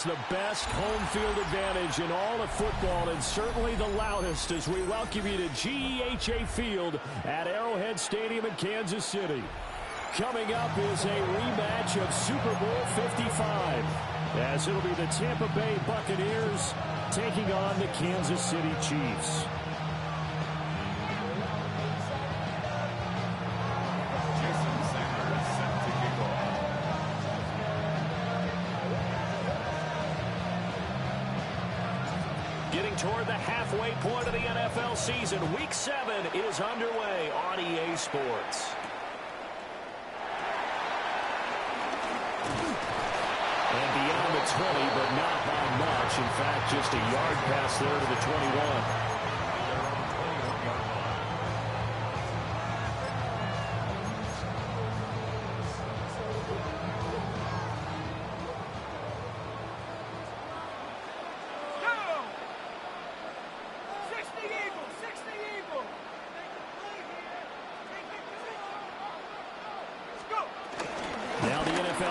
The best home field advantage in all of football, and certainly the loudest, as we welcome you to GEHA Field at Arrowhead Stadium in Kansas City. Coming up is a rematch of Super Bowl 55, as it'll be the Tampa Bay Buccaneers taking on the Kansas City Chiefs. Getting toward the halfway point of the NFL season. Week 7 is underway on EA Sports. And beyond the 20, but not by much. In fact, just a yard pass there to the 21.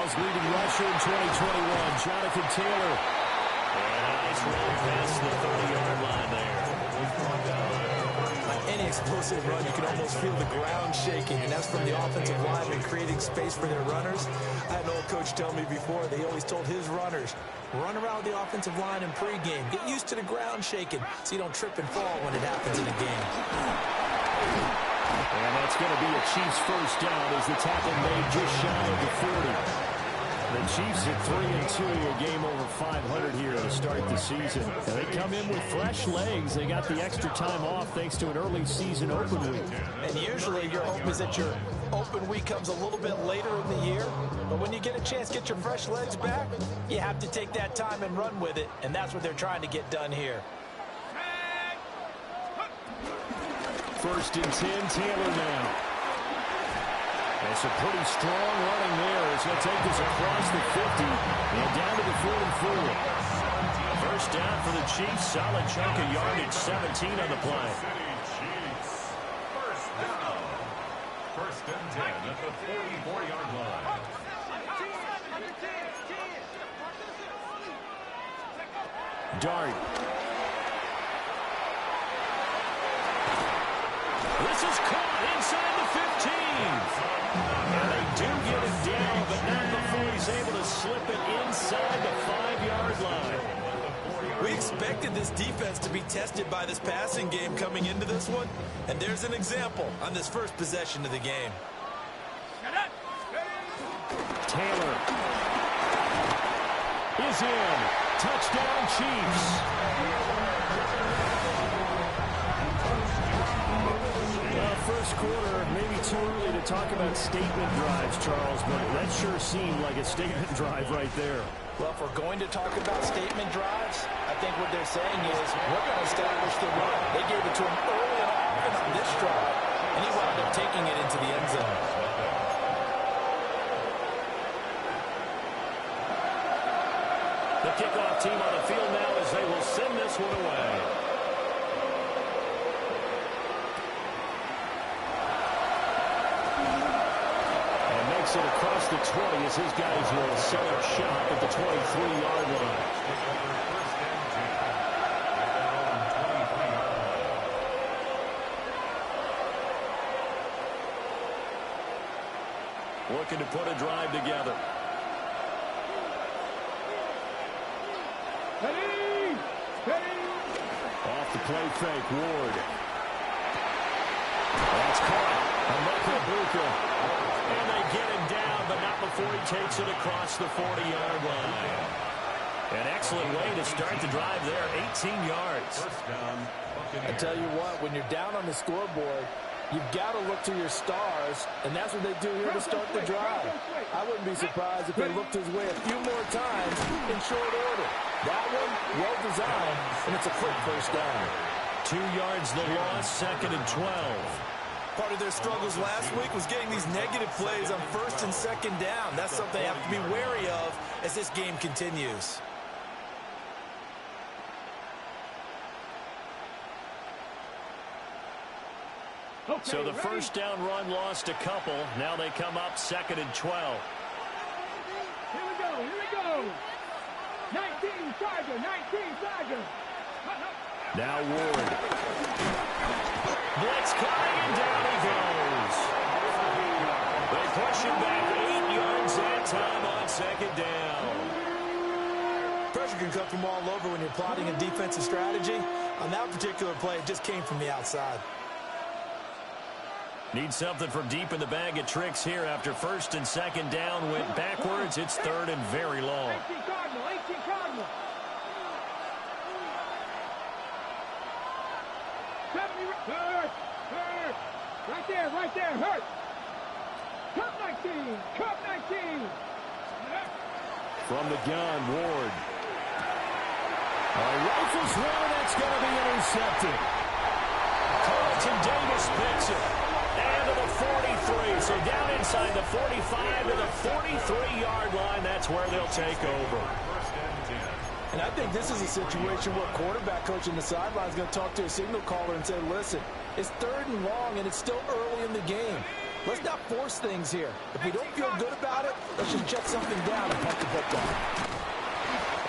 Leading rusher in 2021, Jonathan Taylor. And a nice run past the 30-yard line there. Any explosive run, you can almost feel the ground shaking, and that's from the offensive linemen creating space for their runners. I had an old coach tell me before, they always told his runners, run around the offensive line in pregame. Get used to the ground shaking so you don't trip and fall when it happens in a game. And that's going to be a Chiefs first down as the tackle made just shy of the 40. The Chiefs at 3-2, a game over 500 here to start the season. And they come in with fresh legs. They got the extra time off thanks to an early season open week. And usually your hope is that your open week comes a little bit later in the year. But when you get a chance to get your fresh legs back, you have to take that time and run with it. And that's what they're trying to get done here. First and 10, Taylor now. It's a pretty strong running there. It's going to take this across the 50 and down to the 44. First down for the Chiefs. Solid chunk of yardage, 17 on the play. First and 10 at the 44-yard line. Dart. This is caught inside the 15. And they do get it down, but not before he's able to slip it inside the 5-yard line. We expected this defense to be tested by this passing game coming into this one, and there's an example on this first possession of the game. Taylor is in. Touchdown, Chiefs. First quarter, maybe too early to talk about statement drives, Charles, but that sure seemed like a statement drive right there. Well, if we're going to talk about statement drives, I think what they're saying is we're going to establish the run. They gave it to him early and often on this drive, and he wound up taking it into the end zone. The kickoff team on the field now as they will send this one away. It across the 20 as his guys will set up shop at the 23-yard line. Looking to put a drive together. Off the play fake, Ward. That's caught. And they get him down, but not before he takes it across the 40-yard line. An excellent way to start the drive there, 18 yards. I tell you what, when you're down on the scoreboard, you've got to look to your stars, and that's what they do here to start the drive. I wouldn't be surprised if they looked his way a few more times in short order. That one, well designed, and it's a quick first down. 2 yards the loss, 2nd and 12. Part of their struggles last week was getting these negative plays on 1st and 2nd down. That's something they have to be wary of as this game continues. So the first down run lost a couple. Now they come up 2nd and 12. Here we go. Now Ward. Blitz coming, and down he goes. They push him back 8 yards that time on second down. Pressure can come from all over when you're plotting a defensive strategy. On that particular play, it just came from the outside. Need something from deep in the bag of tricks here after first and second down went backwards. It's third and very long. 18 Cardinal. 70, hurt. Right there, hurt. Cup 19. From the gun, Ward. Rifles one, that's going to be intercepted. Carlton Davis picks it. And to the 43. So down inside the 45 to the 43-yard line. That's where they'll take over. And I think this is a situation where quarterback coach in the sideline is going to talk to a signal caller and say, listen, it's third and long, and it's still early in the game. Let's not force things here. If we don't feel good about it, let's just check something down and punt the football.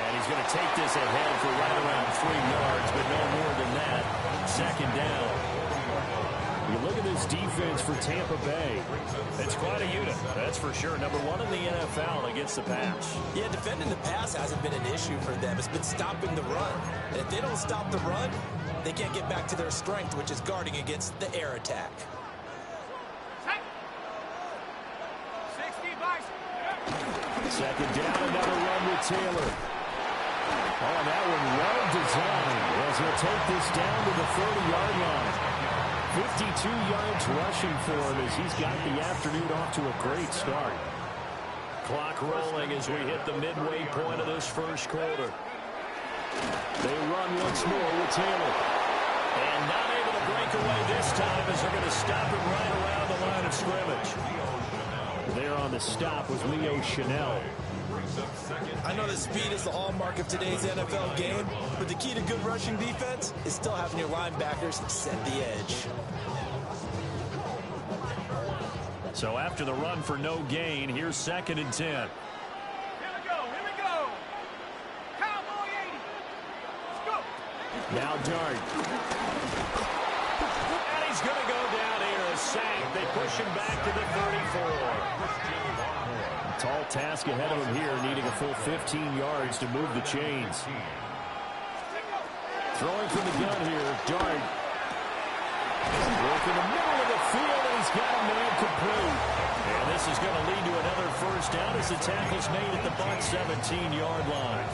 And he's going to take this ahead for right around 3 yards, but no more than that. Second down. You look at this defense for Tampa Bay. It's quite a unit, that's for sure. Number 1 in the NFL against the pass. Yeah, defending the pass hasn't been an issue for them. It's been stopping the run. And if they don't stop the run, they can't get back to their strength, which is guarding against the air attack. Second down, another run with Taylor. Oh, that one well designed as he'll take this down to the 40-yard line. 52 yards rushing for him as he's got the afternoon off to a great start. Clock rolling as we hit the midway point of this first quarter. They run once more with Taylor. And not able to break away this time as they're going to stop him right around the line of scrimmage. There on the stop was Leo Chanel. I know that speed is the hallmark of today's NFL game, but the key to good rushing defense is still having your linebackers set the edge. So after the run for no gain, here's second and 10. Here we go. Cowboy 80. Let's go. Now Dart. And he's going to go down here, a sack. They push him back to the 34. Tall task ahead of him here, needing a full 15 yards to move the chains. Throwing from the gun here, Dart. Work in the middle of the field, and he's got a man complete. And this is going to lead to another first down as the tackle's made at the Bucs 17-yard line.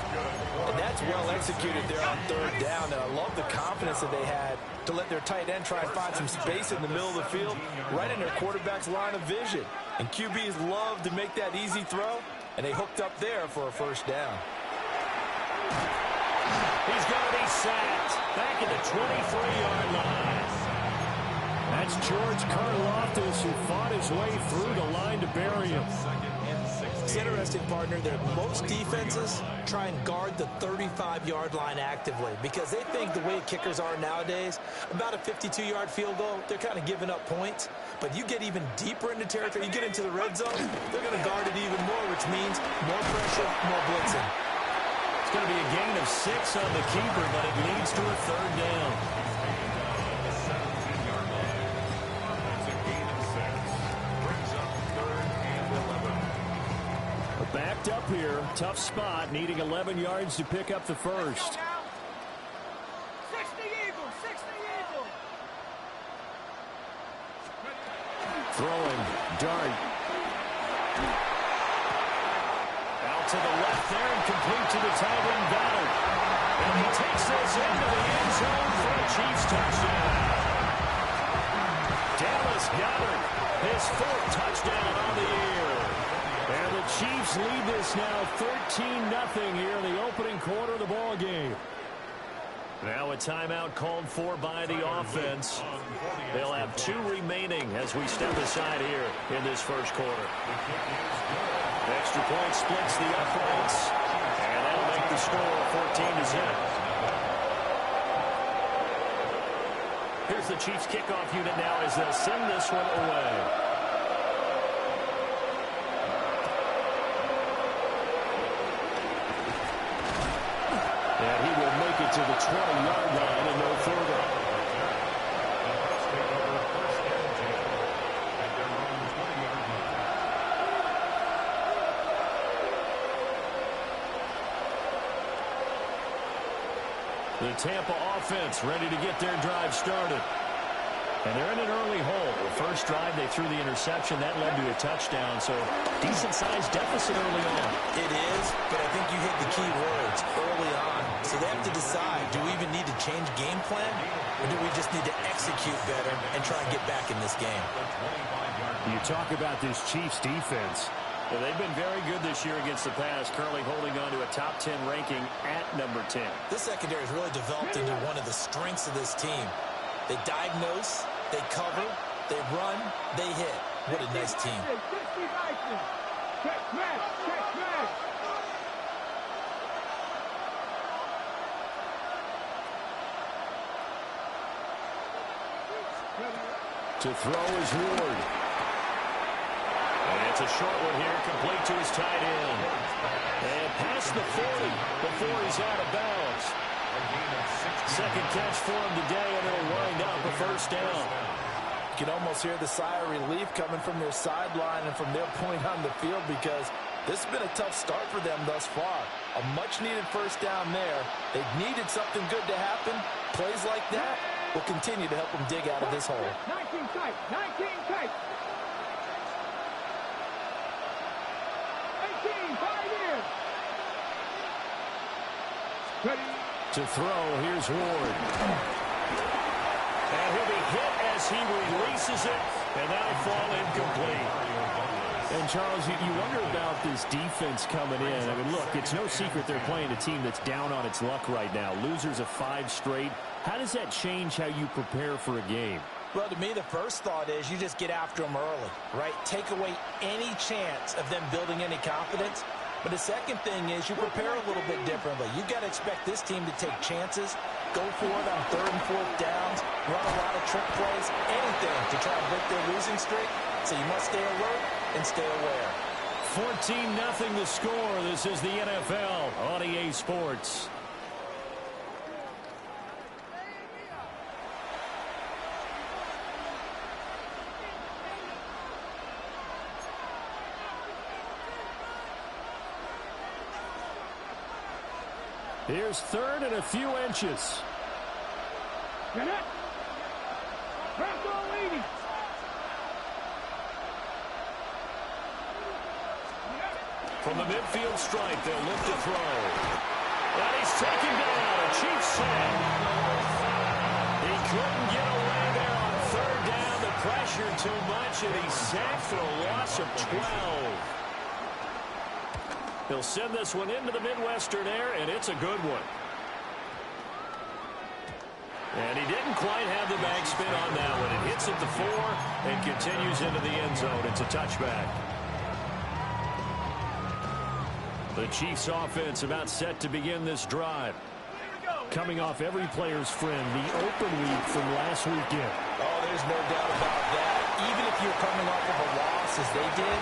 And that's well executed there on third down. And I love the confidence that they had to let their tight end try and find some space in the middle of the field, right in their quarterback's line of vision. And QBs love to make that easy throw, and they hooked up there for a first down. He's going to be sacked back at the 23-yard line. That's George Karlaftis, who fought his way through the line to bury him. It's interesting, partner, that most defenses try and guard the 35-yard line actively because they think the way kickers are nowadays, about a 52-yard field goal, they're kind of giving up points. But you get even deeper into territory, you get into the red zone, they're going to guard it even more, which means more pressure, more blitzing. It's going to be a gain of 6 on the keeper, but it leads to a third down. Backed up here, tough spot, needing 11 yards to pick up the first. 60 Eagles. Throwing, Dart. Out to the left there and complete to the tight end Goddard. And he takes this into the end zone for a Chiefs touchdown. Dallas Goddard, his 4th touchdown on the year. And the Chiefs lead this now 13-0 here in the opening quarter of the ball game. Now a timeout called for by the offense. They'll have 2 remaining as we step aside here in this first quarter. Extra point splits the uprights, and that'll make the score 14-0. Here's the Chiefs kickoff unit now as they'll send this one away. And he will make it to the 20-yard line and no further. The Tampa offense ready to get their drive started. And they're in an early hole. The first drive, they threw the interception. That led to a touchdown, so decent-sized deficit early on. It is, but I think you hit the key words early on. So they have to decide, do we even need to change game plan, or do we just need to execute better and try and get back in this game? You talk about this Chiefs defense. Well, they've been very good this year against the pass, currently holding on to a top 10 ranking at number 10. This secondary has really developed into one of the strengths of this team. They diagnose, they cover, they run, they hit. What a nice team. To throw is Ward. And it's a short one here, complete to his tight end. And past the 40 before he's out of bounds. Second catch for him today, and it'll wind up a first down. You can almost hear the sigh of relief coming from their sideline and from their point on the field, because this has been a tough start for them thus far. A much-needed first down there. They needed something good to happen. Plays like that will continue to help them dig out of this hole. 19 tight, 19 tight. 18, 5 in. Ready. To throw, here's Ward. And he'll be hit as he releases it, and that'll fall incomplete. And, Charles, you wonder about this defense coming in. I mean, look, it's no secret they're playing a team that's down on its luck right now. Losers of 5 straight. How does that change how you prepare for a game? Well, to me, the first thought is you just get after them early, right? Take away any chance of them building any confidence. But the second thing is you prepare a little bit differently. You've got to expect this team to take chances, go for it on 3rd and 4th downs, run a lot of trick plays, anything to try and break their losing streak. So you must stay alert and stay aware. 14-0 the score. This is the NFL on EA Sports. Here's 3rd and a few inches. Get it. Press on leading. From the midfield stripe, they'll look to throw. And he's taken down. A Chiefs sack. He couldn't get away there on 3rd down. The pressure too much, and he's sacked for a loss of 12. He'll send this one into the Midwestern air, and it's a good one. And he didn't quite have the backspin on that one. It hits at the 4 and continues into the end zone. It's a touchback. The Chiefs offense about set to begin this drive. Coming off every player's friend, the open week from last weekend. Oh, there's no doubt about that. Even if you're coming off of a loss as they did,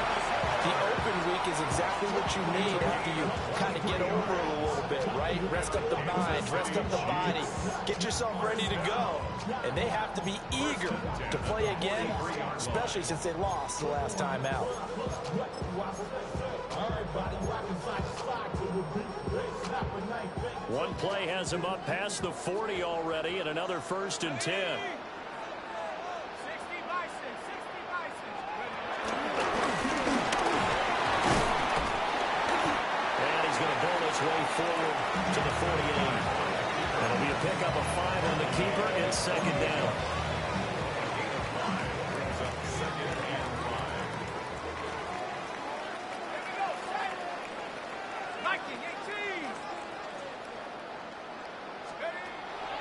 the open week is exactly what you need after you kind of get over it a little bit, right? Rest up the mind, rest up the body, get yourself ready to go. And they have to be eager to play again, especially since they lost the last time out. One play has him up past the 40 already, and another 1st and 10. Way forward to the 48. It'll be a pickup of 5 on the keeper and 2nd down.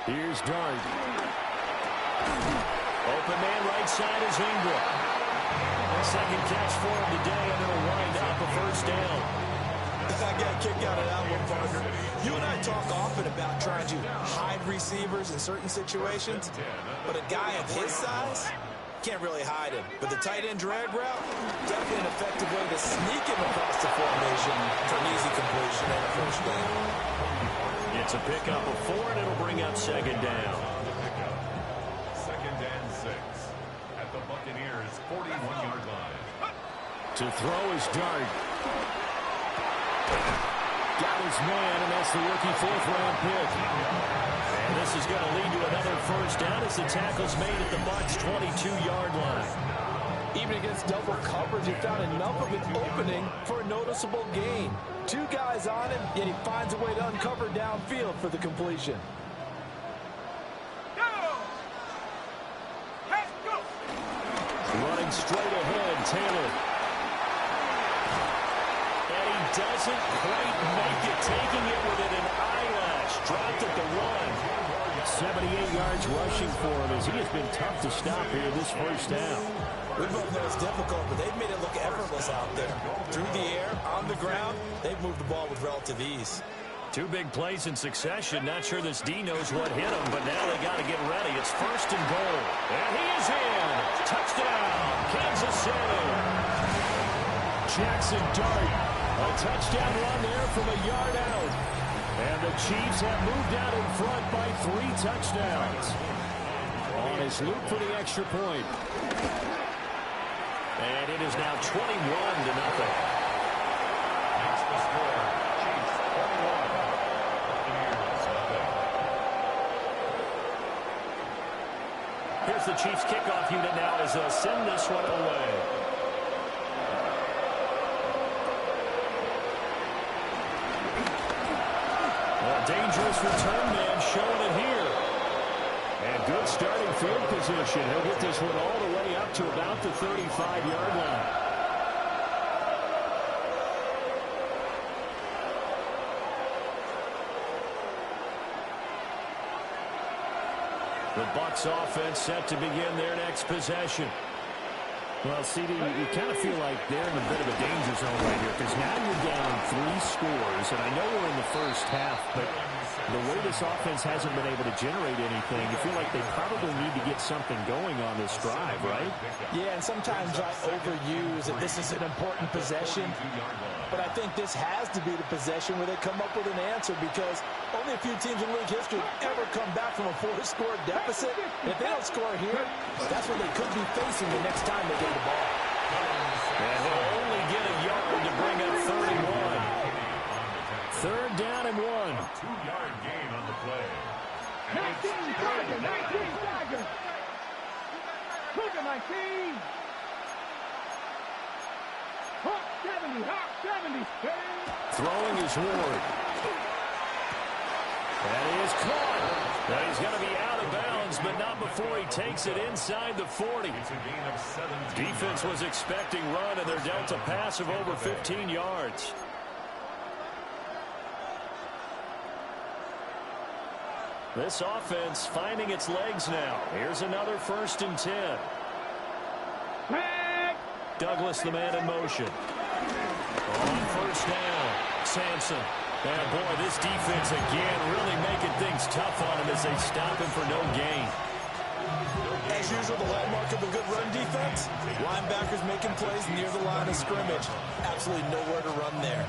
Here's Dart. Open man right side is Ingram. Second catch for him today, and it'll wind up a 1st down. I got a kick out of that one, partner. You and I talk often about trying to hide receivers in certain situations, but a guy of his size can't really hide him. But the tight end drag route, definitely an effective way to sneak him across the formation for an easy completion and a 1st down. Yeah, It's a pickup of 4, and it'll bring up second down. Second and 6 at the Buccaneers' 41-yard line. To throw is Dart. Got his man, and that's the rookie 4th-round pick. And this is going to lead to another first down as the tackle's made at the Bucs' 22-yard line. Even against double coverage, he found enough of an opening for a noticeable gain. 2 guys on him, yet he finds a way to uncover downfield for the completion. Running straight ahead, Taylor. And he doesn't quite make it, taking it within an eyelash. Dropped at the 1. 78 yards rushing for him as he has been tough to stop here this first down. We both know it's difficult, but they've made it look effortless out there. Through the air, on the ground, they've moved the ball with relative ease. 2 big plays in succession. Not sure this D knows what hit him, but now they got to get ready. It's 1st and goal. And he is in. Touchdown, Kansas City. Jackson Dart. A touchdown run there from a yard out. And the Chiefs have moved out in front by 3 touchdowns. On his loop for the extra point. And it is now 21-0. That's the score. Chiefs 21. Buccaneers nothing. Here's the Chiefs kickoff unit now as they'll send this one away. A dangerous return man showing it here. And good starting field position. He'll get this one all the way up to about the 35-yard line. The Bucs offense set to begin their next possession. Well, CD, you kind of feel like they're in a bit of a danger zone right here because now you're down 3 scores, and I know we're in the first half, but the way this offense hasn't been able to generate anything, you feel like they probably need to get something going on this drive, right? Yeah, and sometimes I overuse that this is an important possession, but I think this has to be the possession where they come up with an answer because only a few teams in league history ever come back from a 4-score deficit. And if they don't score here, that's what they could be facing the next time they get the ball. And they'll only get a yard to bring up 31. 3rd down and 1. 2-yard gain on the play. 19 Tiger, 19 Tiger. Look at 19. Hawk 70, Hawk 70. Throwing is Ward. And he is caught. Now he's going to be out of bounds, but not before he takes it inside the 40. It's a gain of 17. Defense was expecting run, and they're dealt a pass of over 15 yards. This offense finding its legs now. Here's another 1st and 10. Douglas, the man in motion. On 1st down, Sampson. And boy, this defense again really making things tough on him as they stop him for no gain. As usual, the hallmark of a good run defense, linebackers making plays near the line of scrimmage. Absolutely nowhere to run there.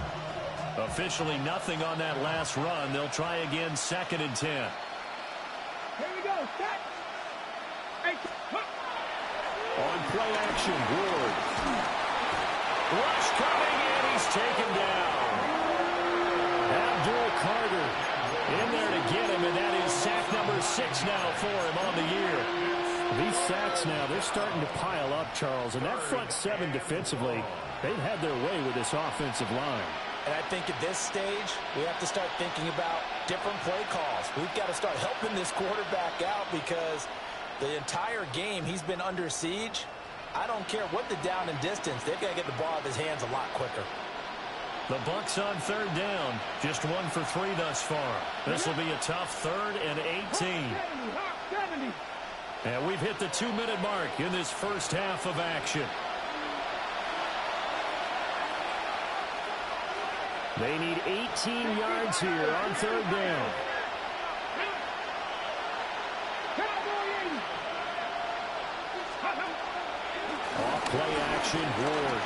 Officially nothing on that last run. They'll try again 2nd and 10. Here we go. Set. Hey, On play action, Ward. Rush coming in. He's taken down. Abdul Carter in there to get him, and that is sack number 6 now for him on the year. These sacks now, they're starting to pile up, Charles, and that front 7 defensively, they've had their way with this offensive line. And I think at this stage, we have to start thinking about different play calls. We've got to start helping this quarterback out because the entire game he's been under siege. I don't care what the down and distance, they've got to get the ball out of his hands a lot quicker. The Bucs on 3rd down, just 1 for 3 thus far. This will be a tough 3rd and 18. And we've hit the 2-minute mark in this first half of action. They need 18 yards here on 3rd down. Off play action, Ward.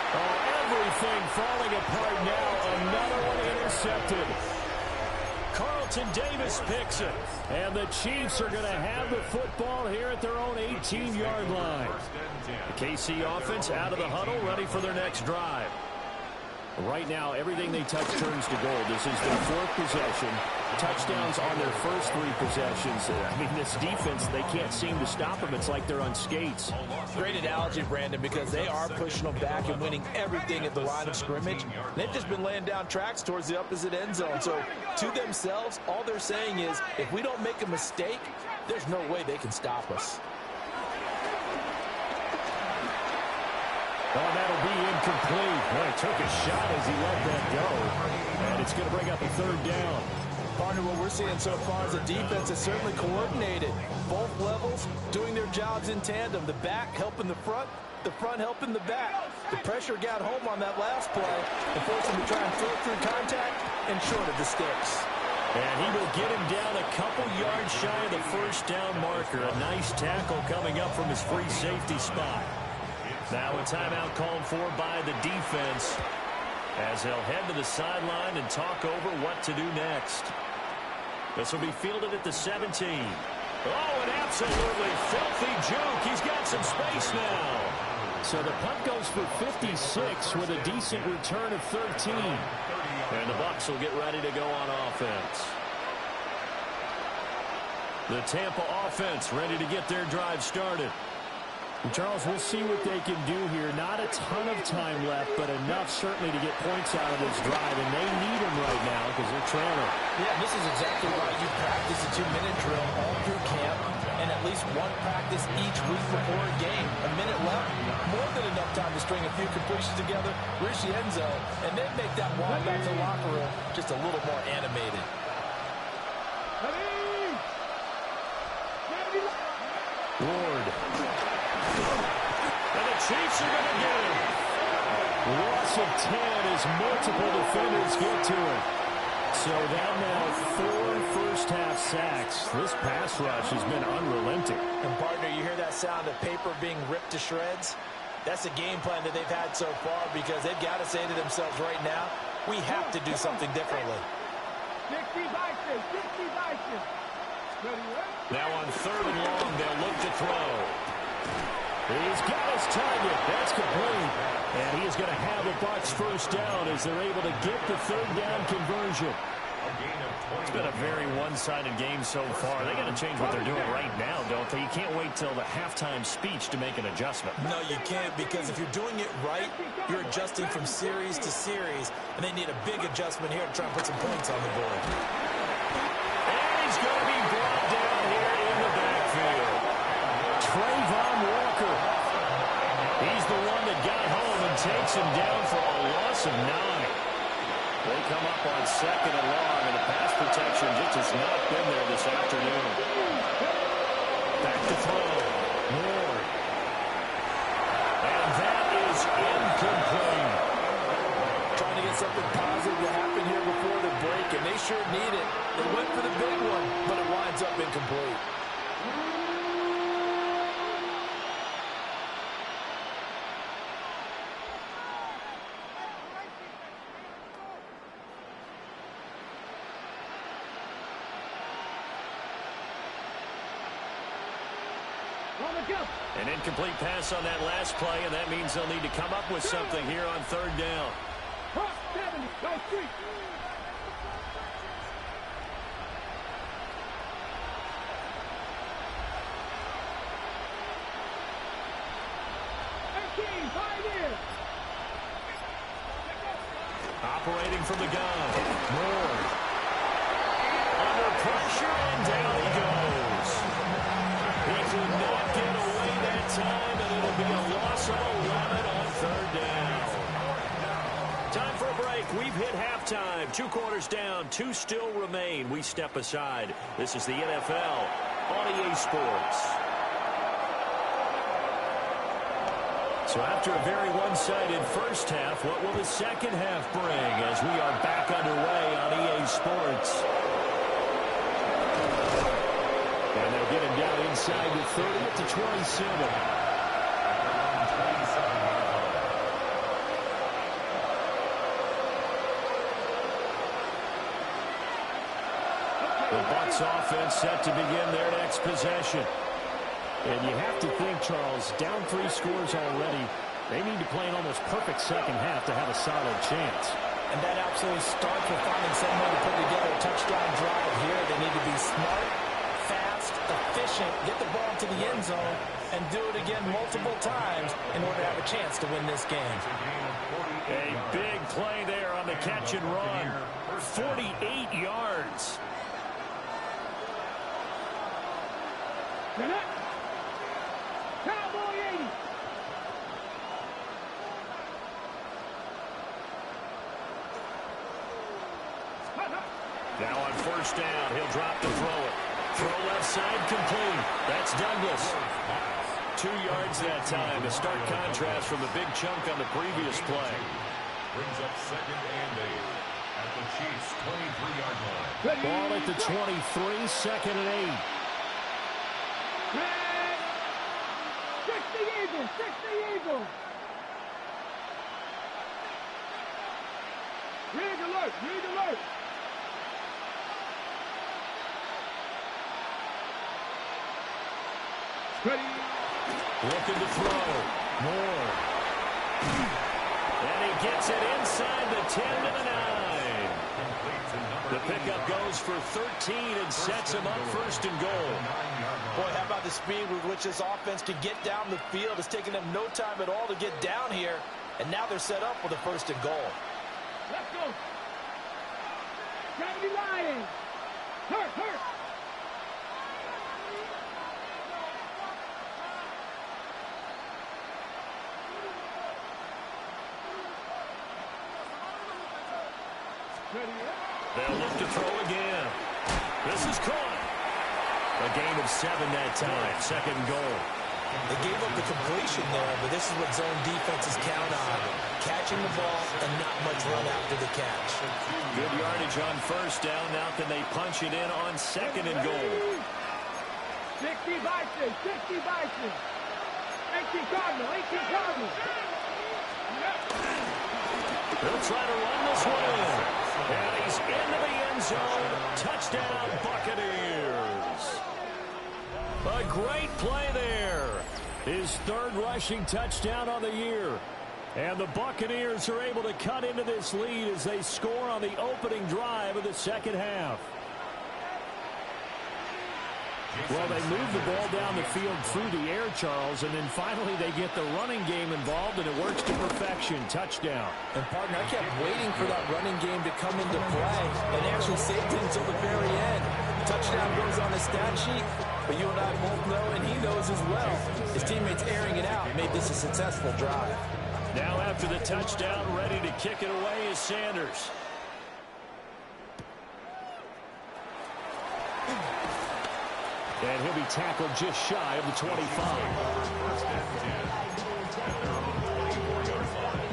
Oh, every Everything falling apart now. Another one intercepted. Carlton Davis picks it. And the Chiefs are going to have the football here at their own 18-yard line. The KC offense out of the huddle, ready for their next drive. Right now, everything they touch turns to gold. This is their fourth possession. Touchdowns on their first three possessions. I mean, this defense, they can't seem to stop them. It's like they're on skates. Great analogy, Brandon, because they are pushing them back and winning everything at the line of scrimmage. They've just been laying down tracks towards the opposite end zone. So, to themselves, all they're saying is, if we don't make a mistake, there's no way they can stop us. Oh, that'll be incomplete. Boy, took a shot as he let that go. And it's going to bring up a third down. Partner, what we're seeing so far is the defense is certainly coordinated. Both levels doing their jobs in tandem. The back helping the front helping the back. The pressure got home on that last play and forced him to try and throw through contact and short of the sticks. And he will get him down a couple yards shy of the first down marker. A nice tackle coming up from his free safety spot. Now a timeout called for by the defense as they'll head to the sideline and talk over what to do next. This will be fielded at the 17. Oh, an absolutely filthy juke. He's got some space now. So the punt goes for 56 with a decent return of 13. And the Bucs will get ready to go on offense. The Tampa offense ready to get their drive started. Charles, we'll see what they can do here. Not a ton of time left, but enough certainly to get points out of this drive, and they need them right now because they're trailing. Yeah, this is exactly why you practice a 2-minute drill all through camp and at least one practice each week before a game. A minute left, more than enough time to string a few completions together, reach the end zone, and then make that walk back to the locker room just a little more animated. Ward. And the Chiefs are going to get him. Loss of 10 as multiple defenders get to it. So that now 4 first-half sacks. This pass rush has been unrelenting. And, partner, you hear that sound of paper being ripped to shreds? That's a game plan that they've had so far because they've got to say to themselves right now, we have to do something differently. 60 vices, 60 vices. Now on 3rd and long, they'll look to throw. He's got his target. That's complete. And he is going to have a Bucs first down as they're able to get the 3rd down conversion. It's been a very one-sided game so far. They got to change what they're doing right now, don't they? You can't wait till the halftime speech to make an adjustment. No, you can't, because if you're doing it right, you're adjusting from series to series, and they need a big adjustment here to try and put some points on the board. He's going to be brought down here in the backfield. Trayvon Walker. He's the one that got home and takes him down for a loss of 9. They come up on 2nd and long, and the pass protection just has not been there this afternoon. Back to throw. Moore. And that is incomplete. Trying to get something positive to happen here before the break, and they sure need it. They went for the big one, but it winds up incomplete. An incomplete pass on that last play, and that means they'll need to come up with something here on 3rd down. 70, go 3. 18, 5 in. Operating from the gun. Moore. Under pressure, and down he goes. He could not get away that time, and it'll be a loss of 11 on 3rd down. Time for a break. We've hit halftime. 2 quarters down, 2 still remain. We step aside. This is the NFL on EA Sports. So after a very one-sided first half, what will the second half bring as we are back underway on EA Sports? And they'll get him down inside the 30 to 27. The Bucs offense set to begin their next possession. And you have to think, Charles, down 3 scores already. They need to play an almost perfect second half to have a solid chance. And that absolutely starts with finding some way to put together a touchdown drive here. They need to be smart, fast, efficient, get the ball to the end zone, and do it again multiple times in order to have a chance to win this game. A big play there on the catch and run. 48 yards. Cowboy 80. Now on first down, he'll drop to throw it. Throw left side complete. That's Douglas. 2 yards that time. A stark contrast from the big chunk on the previous play. Brings up 2nd and 8 at the Chiefs' 23-yard line. Ball at the 23, 2nd and 8. 60 Eagles, 60 Eagles. Rig alert, rig alert. Ready. Looking to throw. Moore. And he gets it inside the 10 to the 9. The pickup goes for 13 and sets him up 1st and goal. Boy, how about the speed with which this offense can get down the field? It's taken them no time at all to get down here. And now they're set up with a 1st and goal. Let's go. Gotta be lying. Hurt, hurt. They'll look to throw again. This is caught. A gain of 7 that time. 2nd and goal. They gave up the completion there, but this is what zone defenses count on. Catching the ball and not much run after the catch. Good yardage on first down. Now can they punch it in on 2nd and goal? 60 Bison, 60 Bison. 18 Cardinal, 18 Cardinal. He'll try to run this one in. And he's into the end zone. Touchdown, Buccaneers. A great play there. His 3rd rushing touchdown on the year. And the Buccaneers are able to cut into this lead as they score on the opening drive of the second half. Well, they move the ball down the field through the air, Charles, and then finally they get the running game involved, and it works to perfection. Touchdown. And, partner, I kept waiting for that running game to come into play and actually saved it until the very end. Touchdown goes on the stat sheet, but you and I both know, and he knows as well, his teammates airing it out made this a successful drive. Now after the touchdown, ready to kick it away is Sanders. And he'll be tackled just shy of the 25. First and 10 at their own 24-yard line.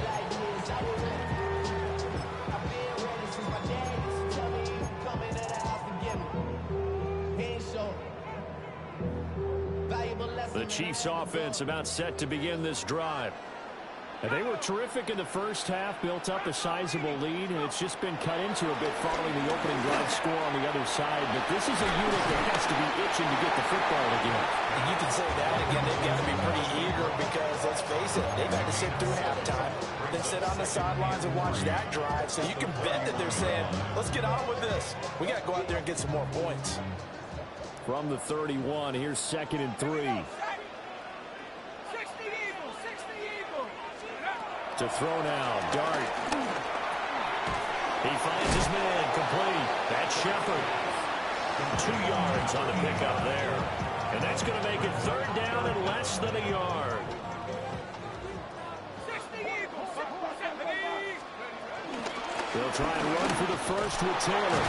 The Chiefs offense about set to begin this drive. And they were terrific in the first half, built up a sizable lead, and it's just been cut into a bit following the opening drive score on the other side. But this is a unit that has to be itching to get the football again. And you can say that again. They've got to be pretty eager because, let's face it, they've had to sit through halftime, then sit on the sidelines and watch that drive. So you can bet that they're saying, let's get on with this. We got to go out there and get some more points. From the 31, here's 2nd and 3. To throw now, Dart. He finds his man, complete. That's Shepard. 2 yards on the pickup there. And that's going to make it 3rd down and less than a yard. They'll try and run for the first with Taylor.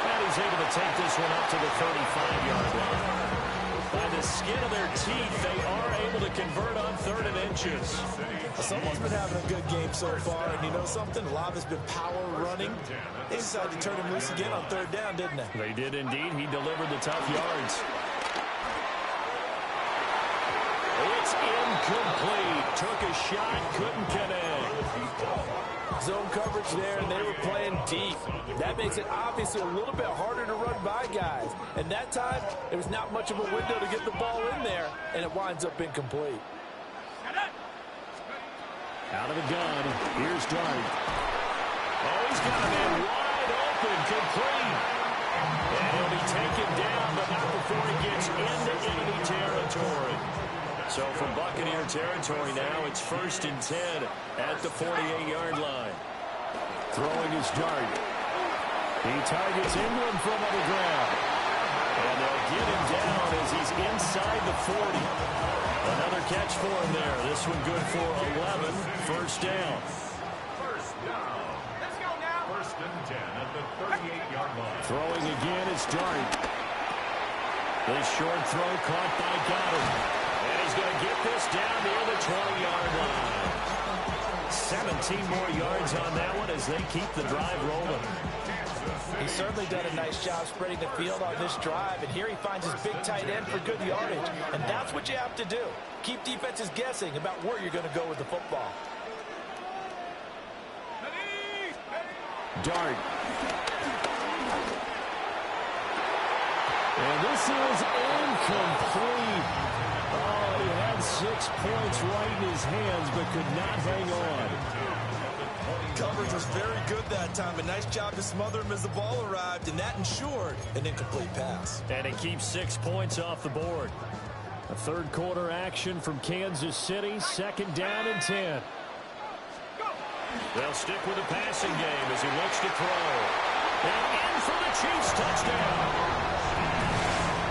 And he's able to take this one up to the 35-yard line. By the skin of their teeth, they are able to convert on 3rd and inches. Someone's been having a good game so far, and you know something? A lot of it's been power running. They decided to turn him loose again on 3rd down, didn't they? They did indeed. He delivered the tough yards. It's incomplete. Took a shot, couldn't connect. Zone coverage there, and they were playing deep. That makes it obviously a little bit harder to run by guys. And that time, there was not much of a window to get the ball in there, and it winds up incomplete. Out of the gun, here's Dart. Oh, he's got a man wide open, complete. And he'll be taken down, but not before he gets into enemy territory. So from Buccaneer territory now, it's 1st and 10 at the 48-yard line. Throwing his Dart. He targets Ingram from underground. And they'll get him down as he's inside the 40. Another catch for him there. This one good for 11. First down. First down. Let's go now. 1st and 10 at the 38-yard line. Throwing again is Dart. This short throw caught by Goddard. And he's going to get this down near the 20-yard line. 17 more yards on that one as they keep the drive rolling. He's certainly done a nice job spreading the field on this drive, and here he finds his big tight end for good yardage. And that's what you have to do. Keep defenses guessing about where you're going to go with the football. Dart. And this is incomplete. Oh, he had 6 points right in his hands, but could not hang on. Coverage was very good that time. A nice job to smother him as the ball arrived, and that ensured an incomplete pass. And it keeps 6 points off the board. A third quarter action from Kansas City. 2nd down and 10. They'll stick with the passing game as he looks to throw. And in for the Chiefs touchdown.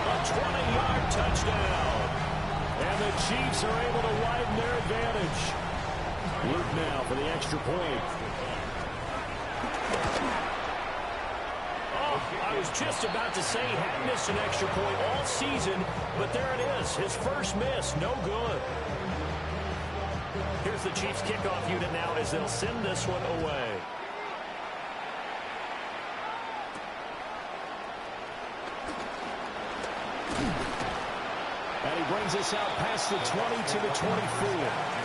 A 20-yard touchdown. And the Chiefs are able to widen their advantage. Luke now for the extra point. Oh, I was just about to say he hadn't missed an extra point all season, but there it is. His first miss, no good. Here's the Chiefs kickoff unit now as they'll send this one away. And he brings us out past the 20 to the 24.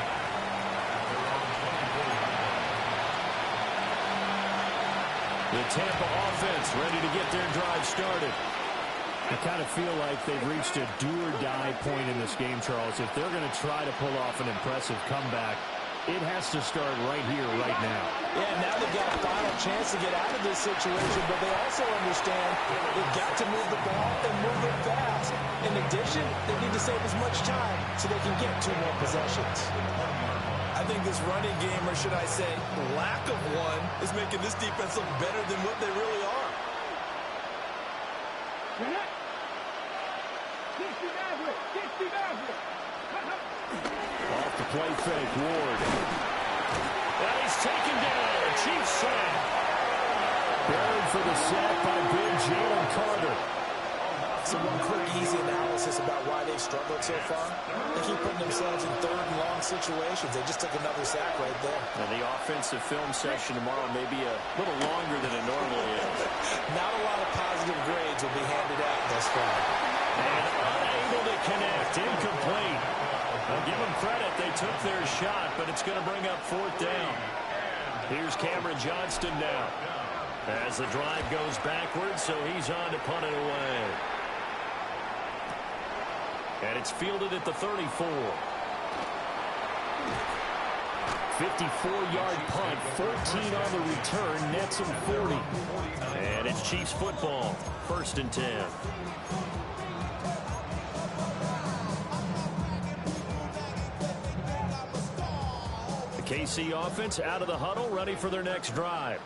The Tampa offense ready to get their drive started. I kind of feel like they've reached a do-or-die point in this game, Charles. If they're going to try to pull off an impressive comeback, it has to start right here, right now. Yeah, now they've got a final chance to get out of this situation, but they also understand they've got to move the ball and move it fast. In addition, they need to save as much time so they can get 2 more possessions. I think this running game, or should I say lack of one, is making this defense look better than what they really are. Off the play fake, Ward. And he's taken down. Chiefs sack. Buried for the sack by big Jalen Carter. So one quick, easy analysis about why they've struggled so far. They keep putting themselves in 3rd and long situations. They just took another sack right there. Now the offensive film session tomorrow may be a little longer than it normally is. Not a lot of positive grades will be handed out thus far. And unable to connect. Incomplete. I'll give them credit. They took their shot, but it's going to bring up 4th down. Here's Cameron Johnston now. As the drive goes backwards, so he's on to punt it away. And it's fielded at the 34. 54-yard punt, 14 on the return, nets him 40. And it's Chiefs football, 1st and 10. The KC offense out of the huddle, ready for their next drive.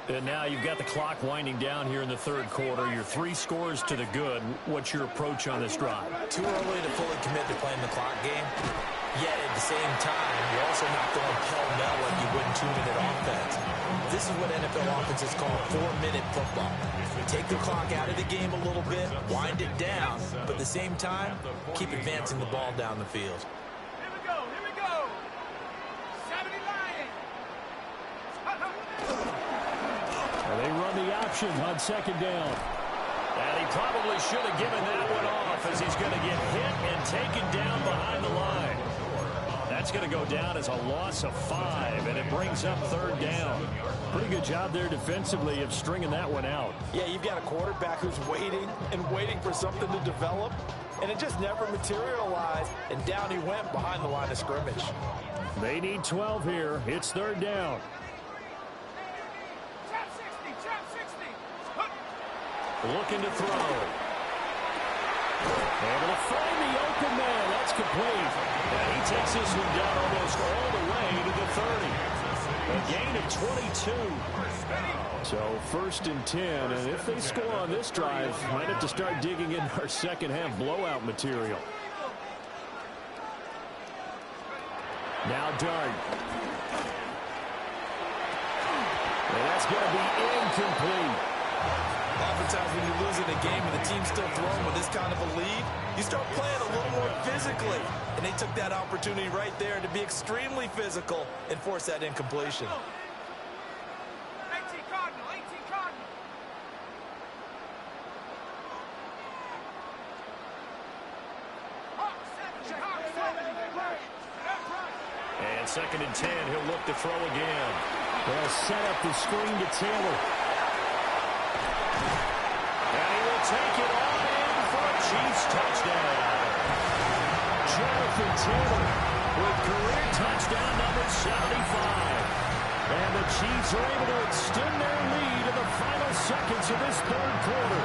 And now you've got the clock winding down here in the 3rd quarter. Your 3 scores to the good. What's your approach on this drive? Too early to fully commit to playing the clock game. Yet at the same time, you're also not going pell-mell like you would in 2-minute offense. This is what NFL offenses call 4-minute football. Take the clock out of the game a little bit, wind it down, but at the same time, keep advancing the ball down the field. Here we go, here we go. 70 Lions. Well, they run the option on 2nd down. And he probably should have given that one off as he's going to get hit and taken down behind the line. That's going to go down as a loss of 5, and it brings up 3rd down. Pretty good job there defensively of stringing that one out. Yeah, you've got a quarterback who's waiting and waiting for something to develop, and it just never materialized, and down he went behind the line of scrimmage. They need 12 here. It's 3rd down. Trap 60, trap 60. Looking to throw. Able to find the open man. That's complete. And he takes this one down almost all the way to the 30. A gain of 22. So 1st and 10. And if they score on this drive, might have to start digging in our second half blowout material. Now Dart. And that's going to be incomplete. Oftentimes when you're losing a game and the team's still throwing with this kind of a lead, you start playing a little more physically. And they took that opportunity right there to be extremely physical and force that incompletion. 18 Cardinal, 18 Cardinal. And 2nd and 10, he'll look to throw again. They'll set up the screen to Taylor. And he will take it on in for a Chiefs touchdown. Jonathan Taylor with career touchdown number 75. And the Chiefs are able to extend their lead in the final seconds of this 3rd quarter.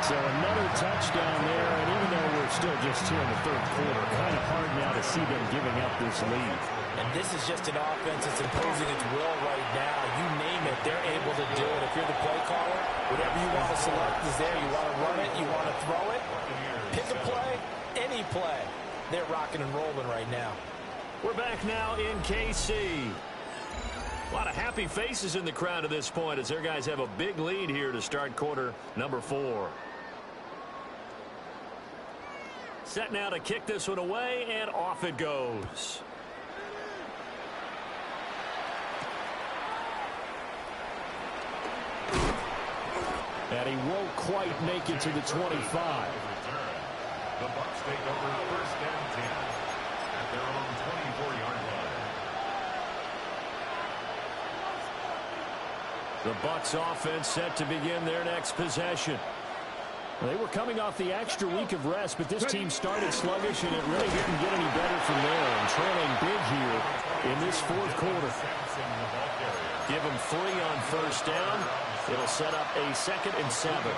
So another touchdown there, and even though we're still just here in the 3rd quarter, kind of hard now to see them giving up this lead. And this is just an offense that's imposing its will right now. You name it, they're able to do it. If you're the play caller, whatever you want to select is there. You want to run it, you want to throw it, pick a play, any play. They're rocking and rolling right now. We're back now in KC. A lot of happy faces in the crowd at this point as their guys have a big lead here to start quarter number 4. Set now to kick this one away, and off it goes. And he won't quite make it to the 25. The Bucs take over 1st and 10 at their own 24-yard line. The Bucs offense set to begin their next possession. They were coming off the extra week of rest, but this team started sluggish, and it really didn't get any better from there. And trailing big here in this 4th quarter. Give him 3 on 1st down. It'll set up a 2nd and 7.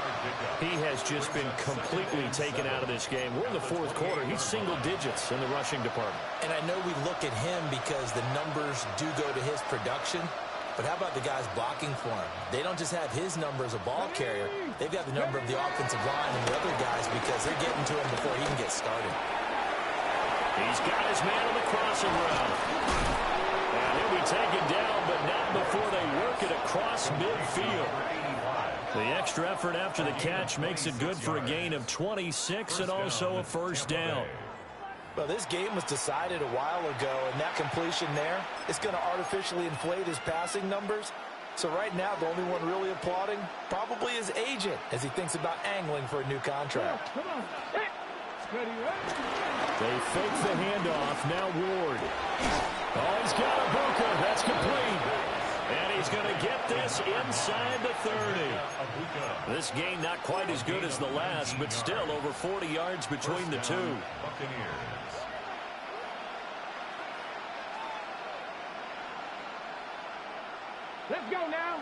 He has just been completely taken out of this game. We're in the 4th quarter. He's single digits in the rushing department. And I know we look at him because the numbers do go to his production. But how about the guys blocking for him? They don't just have his number as a ball carrier. They've got the number of the offensive line and the other guys because they're getting to him before he can get started. He's got his man on the crossing route. And he'll be taken down, but not before they work it across midfield. The extra effort after the catch makes it good for a gain of 26 and also a 1st down. Well, this game was decided a while ago, and that completion there is going to artificially inflate his passing numbers. So right now, the only one really applauding probably his agent as he thinks about angling for a new contract. They fake the handoff. Now Ward. Oh, he's got Ibuka. That's complete. And he's going to get this inside the 30. This game not quite as good as the last, but still over 40 yards between the two. Let's go now.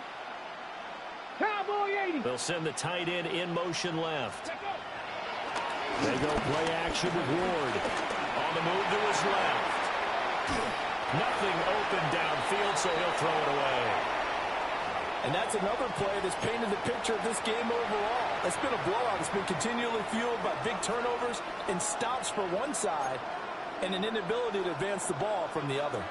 Cowboy 80. They'll send the tight end in motion left. They go play action with Ward. On the move to his left. Nothing open downfield, so he'll throw it away. And that's another play that's painted the picture of this game overall. It's been a blowout. It's been continually fueled by big turnovers and stops for one side and an inability to advance the ball from the other.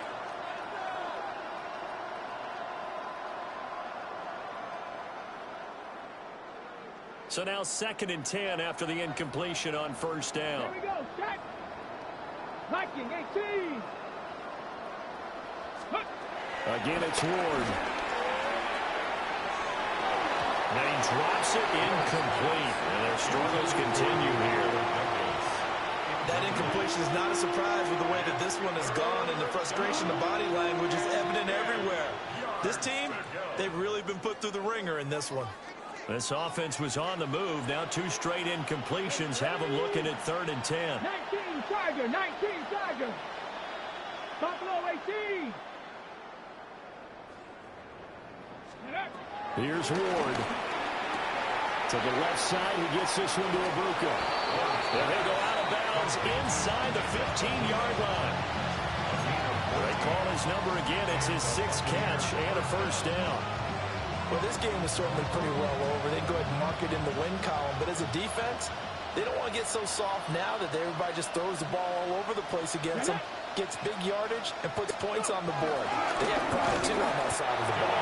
So now 2nd and 10 after the incompletion on 1st down. Here we go, check. Viking 18. Again, it's Ward. And he drops it incomplete. And their struggles continue here. That incompletion is not a surprise with the way that this one has gone, and the frustration, the body language is evident everywhere. This team, they've really been put through the ringer in this one. This offense was on the move. Now 2 straight incompletions have them looking at 3rd and 10. 19 Tiger, 19 Tiger. Buffalo 18. Here's Ward. To the left side, he gets this one to Abuka. And they go out of bounds inside the 15-yard line. They call his number again. It's his 6th catch and a first down. Well, this game is certainly pretty well over. They go ahead and mark it in the win column. But as a defense, they don't want to get so soft now that everybody just throws the ball all over the place against them, gets big yardage, and puts points on the board. They have pride, too, on that side of the ball.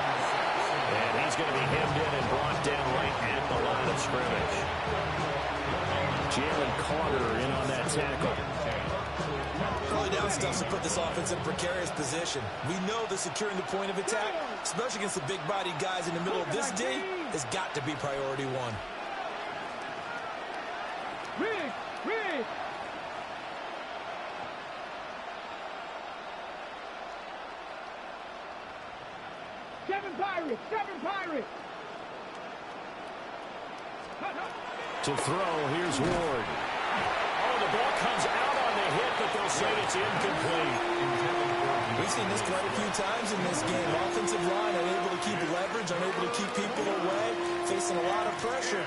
And he's going to be hemmed in and brought down right at the line of scrimmage. Jalen Carter in on that tackle. Early down stuff to put this offense in a precarious position. We know that securing the point of attack, especially against the big-bodied guys in the middle of this D, has got to be priority 1. Rig. Seven Pirates. To throw, here's Ward. Oh, the ball comes out on the hit, but they'll say it's incomplete. We've seen this quite a few times in this game. Offensive line unable to keep leverage, unable to keep people away, facing a lot of pressure.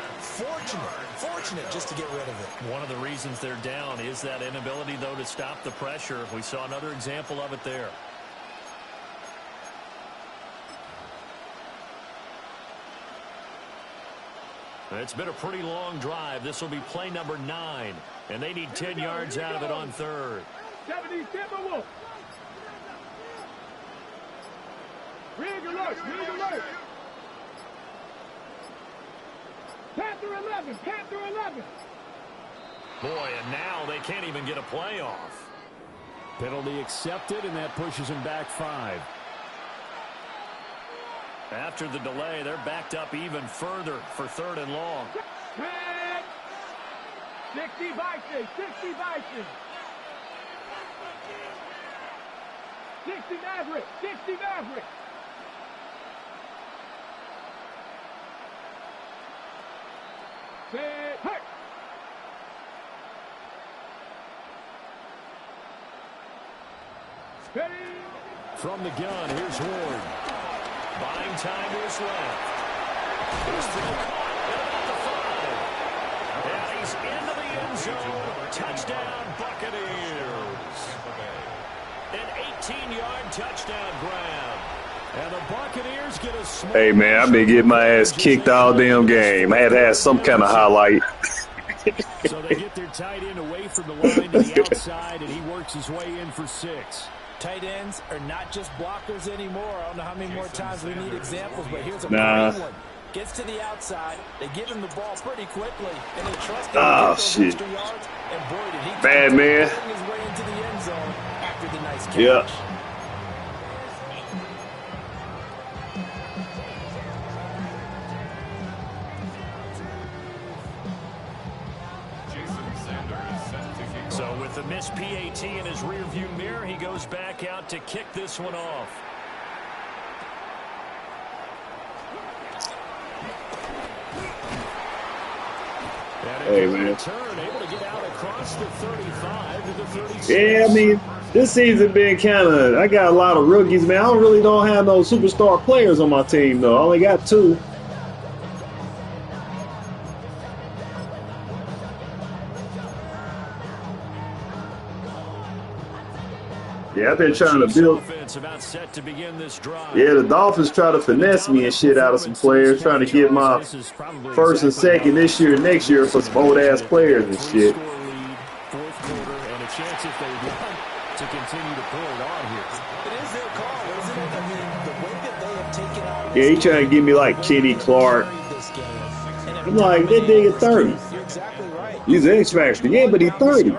Fortunate just to get rid of it. One of the reasons they're down is that inability, though, to stop the pressure. We saw another example of it there. It's been a pretty long drive. This will be play number 9, and they need 10 yards out of it on 3rd. 70 Timberwolves. Rig alert. Panther 11. Boy, and now they can't even get a play off. Penalty accepted, and that pushes him back 5. After the delay, they're backed up even further for 3rd and long. 60 Bison. 60 Maverick. Set. Hurt. Ready. From the gun, here's Ward. Buying time to his left. He's through caught at about the 5. And he's into the end zone. Touchdown, Buccaneers. An 18-yard touchdown grab. And the Buccaneers get a small... Hey, man, I've been getting my ass kicked all damn game. I had to have some kind of highlight. So they get their tight end away from the line to the outside, and he works his way in for 6. Tight ends are not just blockers anymore. I don't know how many more times we need examples, but here's a great one. Gets to the outside. They give him the ball pretty quickly, and they trust him to get those extra yards. And boy, did he bad man. His way into the end zone after the nice catch. Yeah. So with the missed PAT in his rearview mirror, he goes back out to kick this one off. Hey, man. Return, able to get out across the 35 to the 36. Yeah, I mean, this season been kind of, I got a lot of rookies, man. I don't have no superstar players on my team, though. I only got 2. Yeah, I've been trying to build. About set to begin this drive. Yeah, the Dolphins try to finesse me and shit out of some players, trying to get my first and second this year and next year for some old-ass players and shit. Fourth quarter, and a chance if they want to continue to pull it on here. It is their call, isn't it? I mean, the way that they have taken out. Yeah, he trying to give me like Kenny Clark. I'm like, that nigga 30. You're exactly right. He's an X-Factor. Yeah, but he's 30. We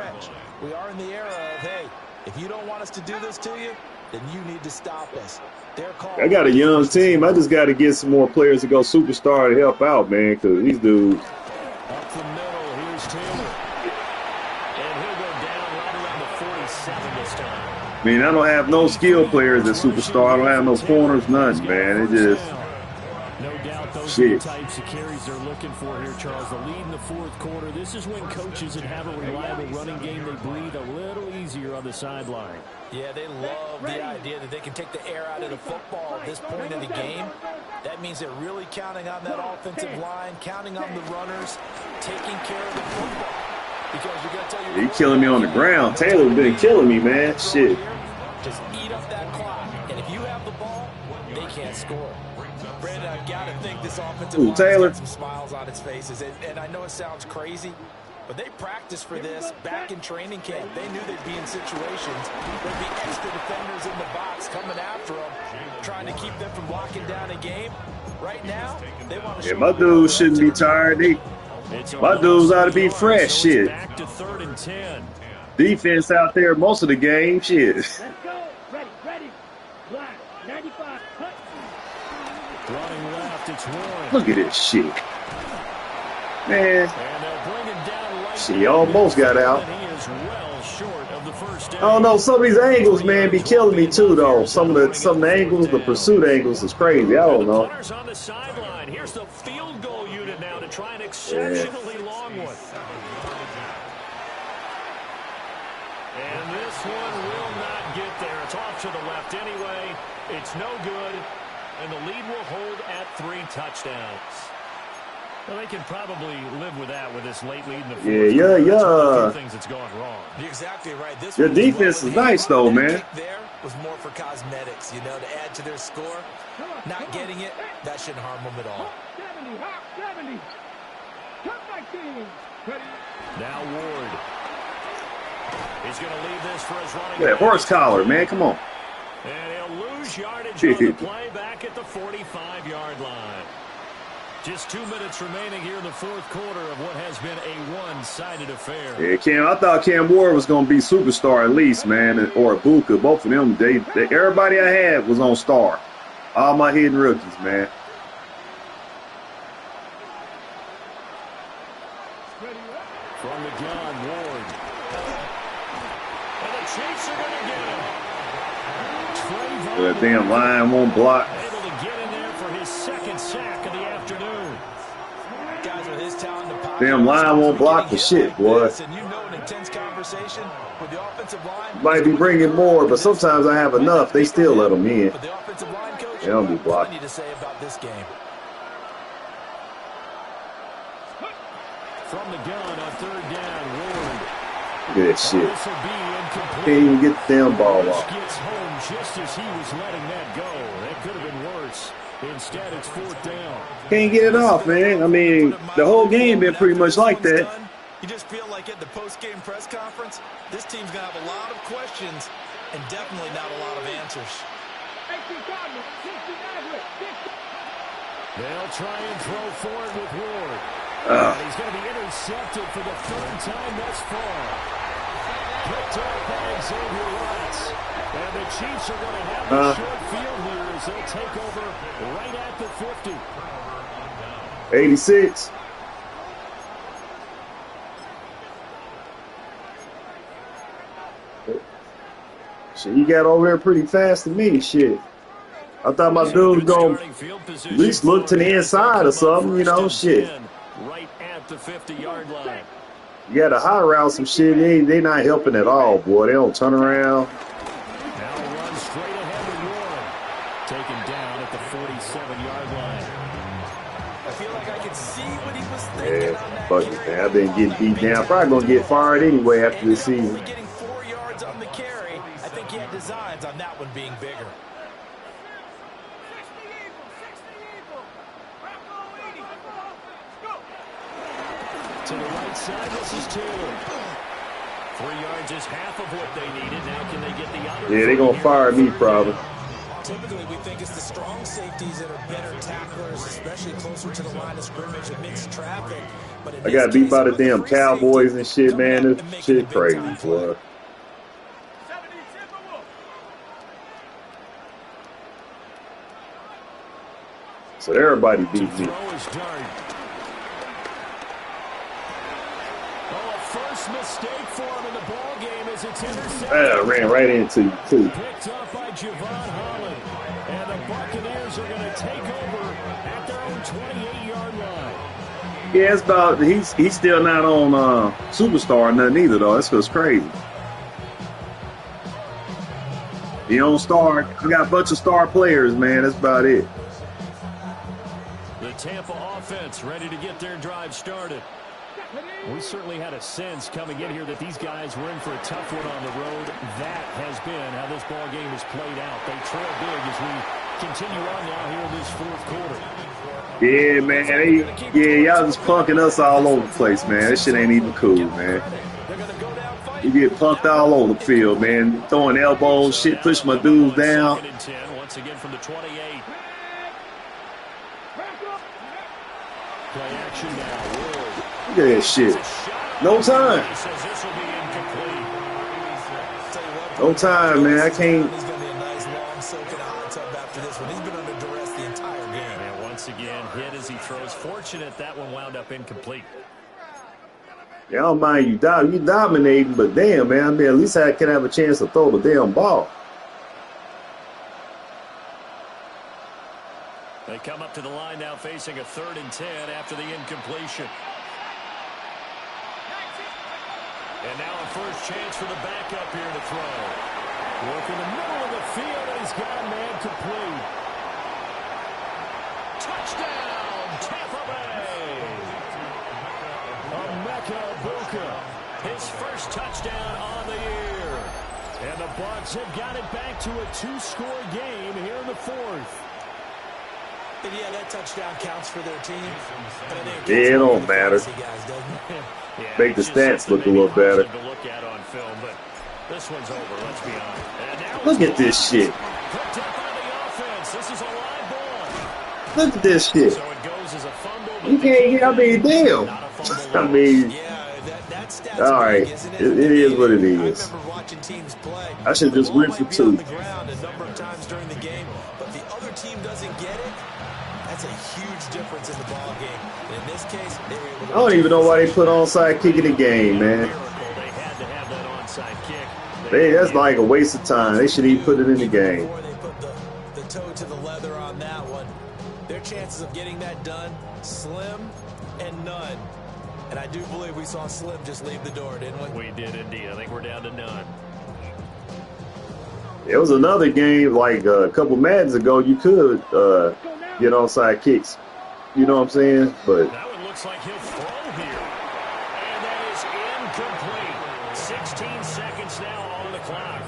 are in the era of, hey, if you don't want us to do this to you, then you need to stop us. Their call. I got a young team. I just got to get some more players to go superstar to help out, man, because these dudes. Up the middle, here's Taylor. And he'll go down I mean, I don't have no skill players at superstar. I don't have no corners, nothing, man. It just no doubt those shit. are the types of carries they're looking for here, Charles. The lead in the fourth quarter. This is when coaches that have a reliable running game, they breathe a little easier on the sideline. Yeah, they love the idea that they can take the air out of the football at this point in the game. That means they're really counting on that offensive line, counting on the runners, taking care of the football. Because you got to tell you, He killing me on the ground. Taylor's been killing me, man. Shit. Just eat up that clock, and if you have the ball, they can't score. Brandon, I've got to think this offensive line has got some smiles on its faces, and I know it sounds crazy, but they practiced for this back in training camp. They knew they'd be in situations. There'd be extra defenders in the box coming after them, trying to keep them from locking down a game. Right now, they want to show my dudes shouldn't be tired. My dudes ought to be fresh. Shit. Back to 3rd and 10. Defense out there most of the game. Shit. Let's go. Ready. Black. 95. Cut. Running left, it's Warren. Look at this shit. Man. And they'll bring him down right. She almost got out. He is well short of the first down. I don't know. Some of these angles, man, be killing me too, though. Some of the angles, the pursuit angles, is crazy. I don't know. Runners on the sideline. Here's the field goal unit now to try an exceptionally long one. And this one will not get there. It's off to the left anyway. It's no good. And the lead will hold at 3 touchdowns. Well, they can probably live with that with this late lead in the fourth. Yeah. Things that's gone wrong. You're exactly right. This Your defense is nice, though, man. There was more for cosmetics, you know, to add to their score. Not getting it, that shouldn't harm them at all. 70. Come back in. Now Ward. He's going to leave this for his running. Yeah, horse collar, man. Come on. And he'll lose yardage on the play back at the 45-yard line. Just 2 minutes remaining here in the fourth quarter of what has been a one-sided affair. Yeah, I thought Cam Ward was going to be superstar at least, man, or Ibuka. Both of them, they everybody I had was on star. All my hidden rookies, man. From the gun, Ward. And the Chiefs are going to get him. That damn line won't block. Able to get in there for his second sack of the afternoon. Guys with his talent and power. Damn line won't block the shit, boy. And you know an intense conversation with the offensive line. Might be bringing more, but sometimes I have enough. They still let them in. But the offensive line coach, They don't be blocked. plenty to say about this game. From the gun on 3rd down, Ward. Look at that shit. This will be incomplete. Can't even get the damn ball off. Gets home just as he was letting that go. That could have been worse. Instead, it's 4th down. Can't get it off, man. I mean, the whole game been pretty much like that. You just feel like at the post-game press conference, this team's going to have a lot of questions and definitely not a lot of answers. They'll try and throw forward with Ward. And he's going to be intercepted for the 3rd time thus far. Picked up by Xavier Watts. And the Chiefs are going to have a short field here as they'll take over right at the 50. 86. Shit, he got over there pretty fast to me. Shit. I thought my dude was going to at least look to the inside or something, you know, shit. Right at the 50-yard line. You got to high route some shit. They not helping at all, boy. They don't turn around. Now run straight ahead with Warren. Taken down at the 47-yard line. I feel like I could see what he was thinking on that Fuck it, man. I've been getting beat down. Probably going to get fired anyway after this season. Getting 4 yards on the carry. I think he had designs on that one being bigger. To the right side, this is 2. 3 yards is half of what they needed. Now can they get the other? Yeah, they're going to fire me probably. Typically, we think it's the strong safeties that are better tacklers, especially closer to the line of scrimmage amidst traffic. But I got beat by the damn Cowboys and shit, man. This shit crazy, boy. So everybody beat me. first mistake for him in the ball game as it's intercepted. Ran right into you, too. Picked up by Javon Holland. And the Buccaneers are going to take over at their own 28-yard line. Yeah, it's about he's still not on Superstar or nothing either, though. That's what's crazy. He on Star. We got a bunch of star players, man. That's about it. The Tampa offense ready to get their drive started. We certainly had a sense coming in here that these guys were in for a tough one on the road. That has been how this ball game has played out. They trail big as we continue on now here in this fourth quarter. Yeah, man. Y'all just punking us all over the place, man. This shit ain't even cool, man. You get punked all over the field, man. Throwing elbows, shit, push my dudes down. Once again from the 28. Play action now. Look at that shit. No time. No time, man. I can't. He's going to be a nice long soak in a hot tub after this one. He's been under duress the entire game. And once again, hit as he throws. Fortunate that one wound up incomplete. Yeah, I don't mind you dominating, but damn, man. I mean, at least I can have a chance to throw the damn ball. They come up to the line now facing a 3rd and 10 after the incompletion. And now a first chance for the backup here to throw. Work in the middle of the field, and he's got a man complete. Touchdown, Tampa Bay! Emeka Egbuka, his first touchdown on the year. And the Bucs have got it back to a 2-score game here in the 4th. And yeah, that touchdown counts for their team. Yeah, it don't matter. Make the stats look a little better. To look at on film, but this one's over. Let's be honest. And now Look at this shit. picked up by the offense. This is a live ball. Look at this shit. So it goes as a fumble. You can't get. I mean, damn. I mean, all right. It is what it is. I should just win for 2. A number of times during the game, but the other team doesn't get it. That's a huge difference in the ball game. And in this case, they were able to. I don't even know why they put onside kick in the game, man. They had to have that onside kick. That's like a waste of time. They should even put it in the game. Before they put the toe to the leather on that one, their chances of getting that done, slim and none. And I do believe we saw Slim just leave the door, didn't we? We did indeed. I think we're down to none. It was another game like a couple Maddens ago. You could get onside kicks. You know what I'm saying? But that one looks like he'll throw here. And that is incomplete. 16 seconds now on the clock.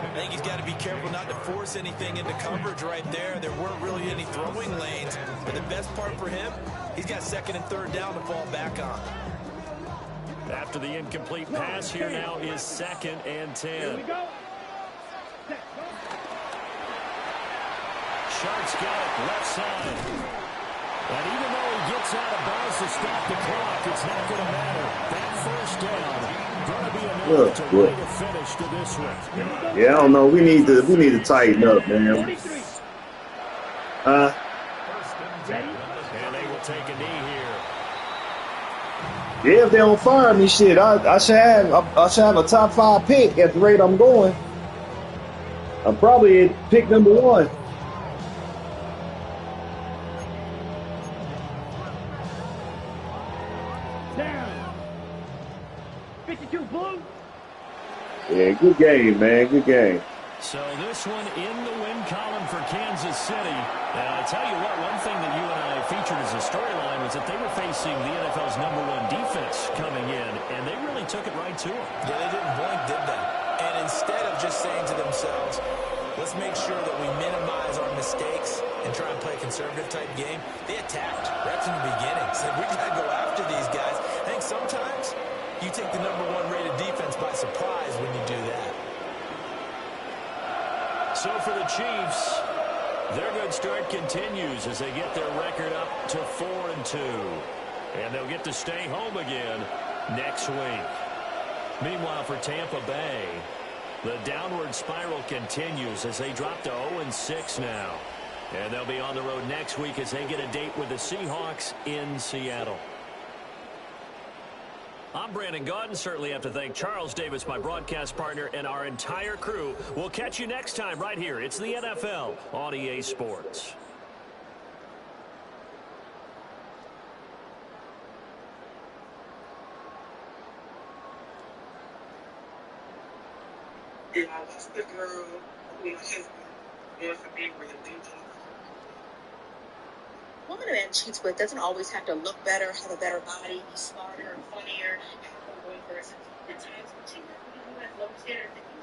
I think he's got to be careful not to force anything into coverage right there. There weren't really any throwing lanes. But the best part for him, he's got 2nd and 3rd down to fall back on. After the incomplete pass, here now is 2nd and 10. Sharks got it left side. And even though he gets out of bounds to stop the clock, it's not going to matter. That first down going to be enough to bring a finish to this one. yeah, I don't know. We need to tighten up, man. And they will take a knee here. Yeah, if they don't fire me, shit, I should have a top 5 pick at the rate I'm going. I'm probably at pick number 1. Yeah, good game, man. Good game. So this one in the win column for Kansas City. I tell you what, one thing that you and I featured as a storyline was that they were facing the NFL's #1 defense coming in, and they really took it right to them. Yeah, they didn't blink, did they? And instead of just saying to themselves, let's make sure that we minimize our mistakes and try and play a conservative type game, they attacked right from the beginning. Said, we got to go after these guys. I think sometimes you take the #1 rated defense by surprise when you do that. So for the Chiefs, their good start continues as they get their record up to 4-2. And they'll get to stay home again next week. Meanwhile, for Tampa Bay, the downward spiral continues as they drop to 0-6 now. And they'll be on the road next week as they get a date with the Seahawks in Seattle. I'm Brandon Gaudin. Certainly have to thank Charles Davis, my broadcast partner, and our entire crew. We'll catch you next time right here. It's the NFL on EA Sports. Yeah, that's the girl who has been for me really thinking. Woman a man cheats with doesn't always have to look better, have a better body, be smarter, funnier, have a one person. At times, when she works with people who have low standards than you.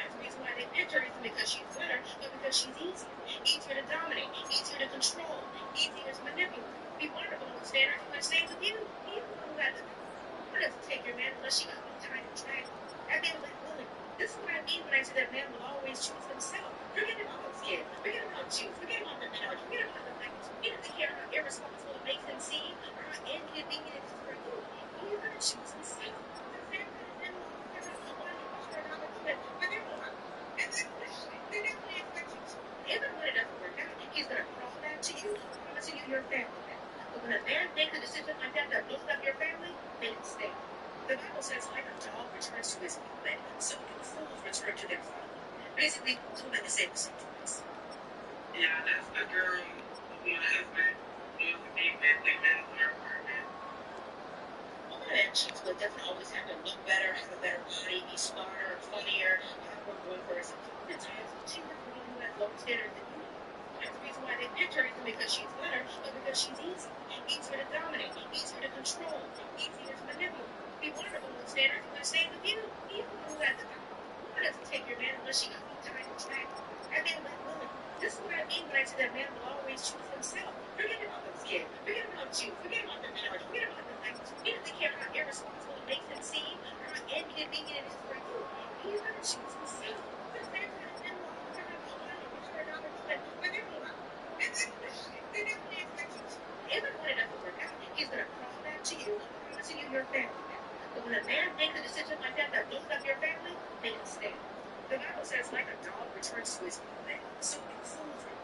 That's the reason why they picked her isn't because she's better, but because she's easier. Easier to dominate, easier to control, easier to manipulate. Be wonderful with standards who are staying with you. You know that. Who doesn't take your man unless she got no time to track? At the end of the willing. This is what I mean when I say that man will always choose himself. Forget about the skin. Forget about juice. Forget about the knowledge. Forget about the language. He doesn't care how irresponsible it makes him seem or how inconvenient it is for you. He's going to choose himself. Even when it doesn't work out, he's going to crawl back to you, promising you your family back. But when a man makes a decision like that that lifts up your family, make it stay. The Bible says, like a dog returns to his vomit, so do fools return to their father. Basically, two men the same sentence. Yeah, that's the girl who my husband was a big man that had in our apartment. Woman a man cheats with doesn't always have to look better, have a better body, be smarter, funnier, have more one person. At times, she works with people who have low standards than you. That's the reason why they picked her isn't because she's better, but because she's easy. Easier to dominate, easier to control, easier to manipulate. Be wonderful with standards who are staying with you. You know that. Who doesn't take your man unless she got no time to track? At the end of the willing. This is what I mean when I say that man will always choose himself. Forget about the skin. Forget about you. Forget about the knowledge. Forget about the language. He doesn't care how irresponsible it makes him seem or how inconvenient it is for you. He's going to choose himself. But if they're going to end up, they're going to find a return on it. But they're going to. They definitely expect you to. Even when it doesn't work out, he's going to crawl back to you, promising you your family back. But when a man makes a decision like that that lifts up your family, make it stay. The Bible says, like a dog returns to his vomit, so do fools return